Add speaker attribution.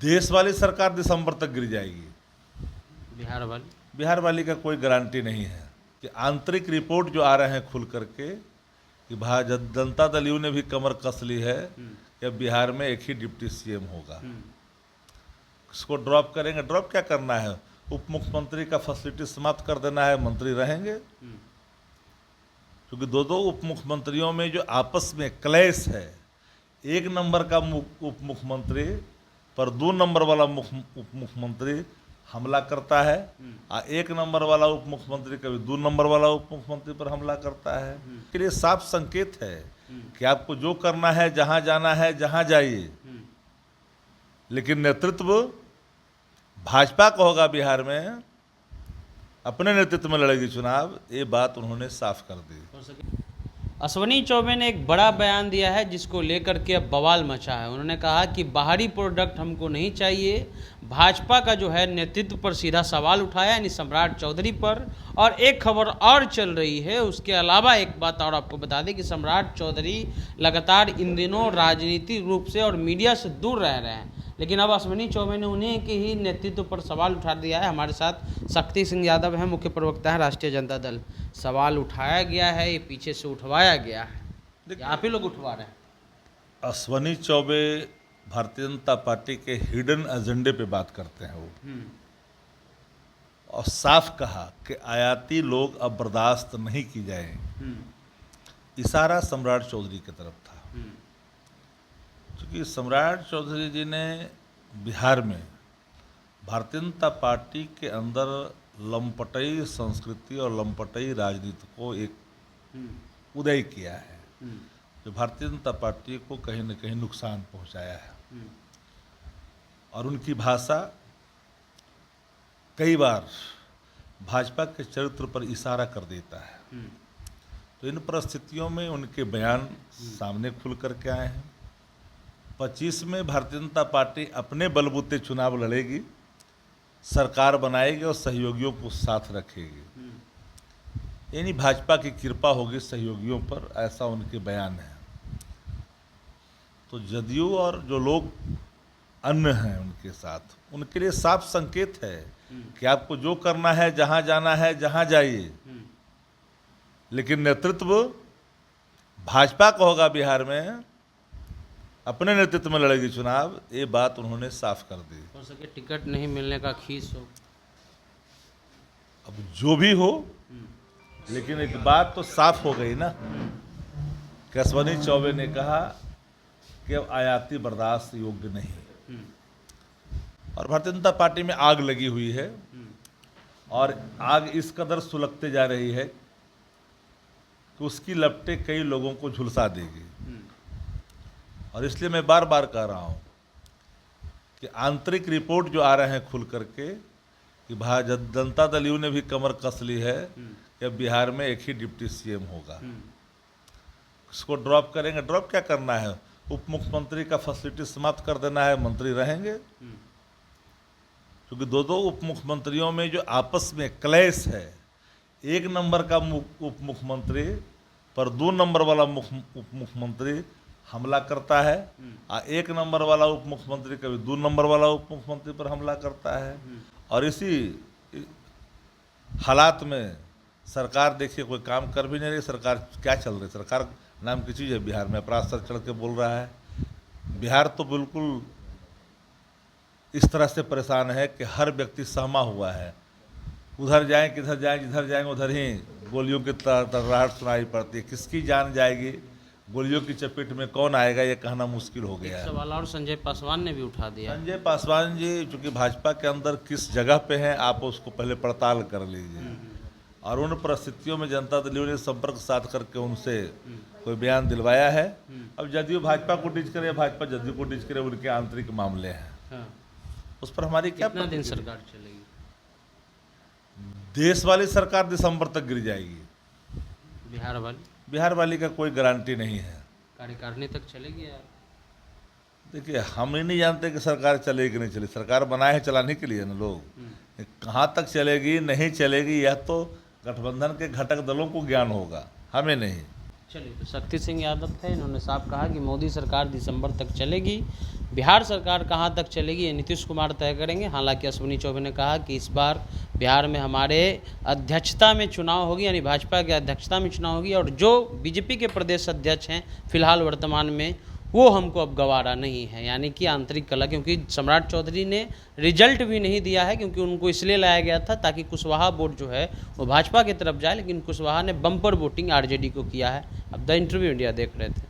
Speaker 1: देश वाली सरकार दिसंबर तक गिर जाएगी।
Speaker 2: बिहार
Speaker 1: वाली का कोई गारंटी नहीं है कि आंतरिक रिपोर्ट जो आ रहे हैं खुल करके कि जनता दल यू ने भी कमर कस ली है कि अब बिहार में एक ही डिप्टी सीएम होगा। इसको ड्रॉप करेंगे। ड्रॉप क्या करना है? उप मुख्यमंत्री का फैसिलिटी समाप्त कर देना है, मंत्री रहेंगे। क्योंकि दो उप मुख्यमंत्रियों में जो आपस में क्लैश है, एक नंबर का उप मुख्यमंत्री पर 2 नंबर वाला उप मुख्यमंत्री हमला करता है, और 1 नंबर वाला उप मुख्यमंत्री कभी 2 नंबर वाला उप मुख्यमंत्री पर हमला करता है। इसके लिए साफ संकेत है कि आपको जो करना है, जहां जाना है, जहां जाइए, लेकिन नेतृत्व भाजपा का होगा। बिहार में अपने नेतृत्व में लड़ेगी चुनाव, ये बात उन्होंने साफ कर दी।
Speaker 2: अश्वनी चौबे ने एक बड़ा बयान दिया है जिसको लेकर के अब बवाल मचा है। उन्होंने कहा कि बाहरी प्रोडक्ट हमको नहीं चाहिए। भाजपा का जो है नेतृत्व पर सीधा सवाल उठाया, यानी सम्राट चौधरी पर। और एक खबर और चल रही है, उसके अलावा एक बात और आपको बता दें कि सम्राट चौधरी लगातार इन दिनों राजनीतिक रूप से और मीडिया से दूर रह रहे हैं, लेकिन अब अश्वनी चौबे ने उन्हीं के ही नेतृत्व पर सवाल उठा दिया है। हमारे साथ शक्ति सिंह यादव हैं, मुख्य प्रवक्ता है राष्ट्रीय जनता दल। सवाल उठाया गया है, ये पीछे से उठवाया गया है, आप ही लोग उठवा रहे हैं।
Speaker 1: अश्वनी चौबे भारतीय जनता पार्टी के हिडन एजेंडे पे बात करते हैं वो, और साफ कहा कि आयाती लोग अब बर्दाश्त नहीं की जाए। इशारा सम्राट चौधरी की तरफ था, क्योंकि सम्राट चौधरी जी ने बिहार में भारतीय जनता पार्टी के अंदर लंपटई संस्कृति और लंपटई राजनीति को एक उदय किया है, जो भारतीय जनता पार्टी को कहीं न कहीं नुकसान पहुंचाया है। और उनकी भाषा कई बार भाजपा के चरित्र पर इशारा कर देता है। तो इन परिस्थितियों में उनके बयान सामने खुल करके आए हैं। 25 में भारतीय जनता पार्टी अपने बलबूते चुनाव लड़ेगी, सरकार बनाएगी और सहयोगियों को साथ रखेगी, यानी भाजपा की कृपा होगी सहयोगियों पर, ऐसा उनके बयान है। तो जदयू और जो लोग अन्य हैं उनके साथ, उनके लिए साफ संकेत है कि आपको जो करना है, जहां जाना है, जहां जाइए, लेकिन नेतृत्व भाजपा का होगा। बिहार में अपने नेतृत्व में लड़ेगी चुनाव, ये बात उन्होंने साफ कर दी।
Speaker 2: हो सके टिकट नहीं मिलने का खीस हो,
Speaker 1: अब जो भी हो, लेकिन एक बात तो साफ हो गई ना कि अश्वनी चौबे ने कहा कि अब आयाती बर्दाश्त योग्य नहीं। और भारतीय जनता पार्टी में आग लगी हुई है, और आग इस कदर सुलगते जा रही है कि उसकी लपटें कई लोगों को झुलसा देगी। और इसलिए मैं बार बार कह रहा हूं कि आंतरिक रिपोर्ट जो आ रहे हैं खुल करके कि जनता दल यू ने भी कमर कस ली है कि अब बिहार में एक ही डिप्टी सीएम होगा। इसको ड्रॉप करेंगे। ड्रॉप क्या करना है? उप मुख्यमंत्री का फैसिलिटी समाप्त कर देना है, मंत्री रहेंगे। क्योंकि दो उप मुख्यमंत्रियों में जो आपस में क्लैश है, 1 नंबर का उप मुख्यमंत्री पर 2 नंबर वाला उप मुख्यमंत्री हमला करता है, और 1 नंबर वाला उप मुख्यमंत्री कभी 2 नंबर वाला उप मुख्यमंत्री पर हमला करता है। और इसी हालात में सरकार देखिए कोई काम कर भी नहीं रही। सरकार क्या चल रही? सरकार नाम की चीज़ है बिहार में, अपराध सर चढ़ के बोल रहा है। बिहार तो बिल्कुल इस तरह से परेशान है कि हर व्यक्ति सहमा हुआ है। उधर जाएं किधर जाएं, जिधर जाएंगे उधर ही गोलियों की तर्राहट सुनाई पड़ती है। किसकी जान जाएगी, गोलियों की चपेट में कौन आएगा, ये कहना मुश्किल हो गया है।
Speaker 2: सवाल और संजय पासवान ने भी उठा दिया।
Speaker 1: संजय पासवान जी चूँकि भाजपा के अंदर किस जगह पे हैं, आप उसको पहले पड़ताल कर लीजिए। और उन परिस्थितियों में जनता दल ने संपर्क साध करके उनसे कोई बयान दिलवाया है। अब जदयू भाजपा को डिच करे, भाजपा जदयू को डिच करे, उनके आंतरिक मामले हैं। उस पर हमारी क्या
Speaker 2: कितना दिन सरकार चलेगी?
Speaker 1: देश वाली सरकार दिसंबर तक गिर जाएगी।
Speaker 2: बिहार
Speaker 1: वाली का कोई गारंटी नहीं है।
Speaker 2: कार्यकारिणी तक चलेगी यार?
Speaker 1: देखिए, हम ही नहीं जानते कि सरकार चलेगी कि नहीं चलेगी। सरकार बनाए है चलाने के लिए ना लोग। कहाँ तक चलेगी नहीं चलेगी, यह तो गठबंधन के घटक दलों को ज्ञान होगा, हमें नहीं।
Speaker 2: चलिए, तो शक्ति सिंह यादव थे, इन्होंने साफ कहा कि मोदी सरकार दिसंबर तक चलेगी। बिहार सरकार कहाँ तक चलेगी ये नीतीश कुमार तय करेंगे। हालांकि अश्विनी चौबे ने कहा कि इस बार बिहार में हमारे अध्यक्षता में चुनाव होगी, यानी भाजपा की अध्यक्षता में चुनाव होगी, और जो बीजेपी के प्रदेश अध्यक्ष हैं फिलहाल वर्तमान में, वो हमको अब गवारा नहीं है, यानी कि आंतरिक कलह। क्योंकि सम्राट चौधरी ने रिजल्ट भी नहीं दिया है, क्योंकि उनको इसलिए लाया गया था ताकि कुशवाहा वोट जो है वो भाजपा की तरफ जाए, लेकिन कुशवाहा ने बम्पर वोटिंग आरजेडी को किया है। अब द इंटरव्यू इंडिया देख रहे थे।